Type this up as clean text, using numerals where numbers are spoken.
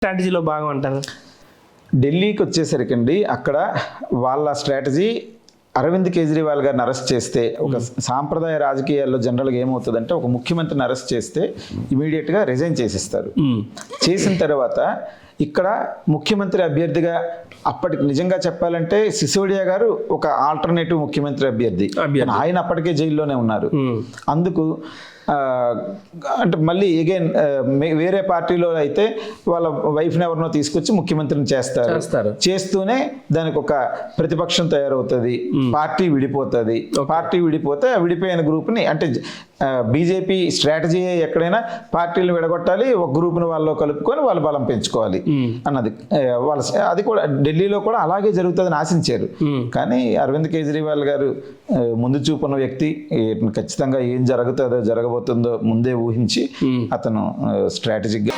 స్ట్రాటజీలో భాగం అంటారు? ఢిల్లీకి వచ్చేసరికి అండి అక్కడ వాళ్ళ స్ట్రాటజీ అరవింద్ కేజ్రీవాల్ గారిని అరెస్ట్ చేస్తే ఒక సాంప్రదాయ రాజకీయాల్లో జనరల్గా ఏమవుతుందంటే ఒక ముఖ్యమంత్రిని అరెస్ట్ చేస్తే ఇమీడియట్గా రిజైన్ చేసిస్తారు. చేసిన తర్వాత ఇక్కడ ముఖ్యమంత్రి అభ్యర్థిగా అప్పటికి నిజంగా చెప్పాలంటే సిసోడియా గారు ఒక ఆల్టర్నేటివ్ ముఖ్యమంత్రి అభ్యర్థి. ఆయన అప్పటికే జైల్లోనే ఉన్నారు. అందుకు అంటే మళ్ళీ అగైన్ వేరే పార్టీలో అయితే వాళ్ళ వైఫ్ని ఎవరినో తీసుకొచ్చి ముఖ్యమంత్రిని చేస్తారు. చేస్తూనే దానికి ఒక ప్రతిపక్షం తయారవుతుంది, పార్టీ విడిపోతుంది. పార్టీ విడిపోతే ఆ విడిపోయిన గ్రూప్ని అంటే బీజేపీ స్ట్రాటజీ ఎక్కడైనా పార్టీలను విడగొట్టాలి, ఒక గ్రూప్ని వాళ్ళు కలుపుకొని వాళ్ళు బలం పెంచుకోవాలి అన్నది వాళ్ళ. అది కూడా ఢిల్లీలో కూడా అలాగే జరుగుతుందని ఆశించారు. కానీ అరవింద్ కేజ్రీవాల్ గారు ముందు చూపున్న వ్యక్తి, ఖచ్చితంగా ఏం జరుగుతుందో జరగబోతుందో ముందే ఊహించి అతను స్ట్రాటజిక్గా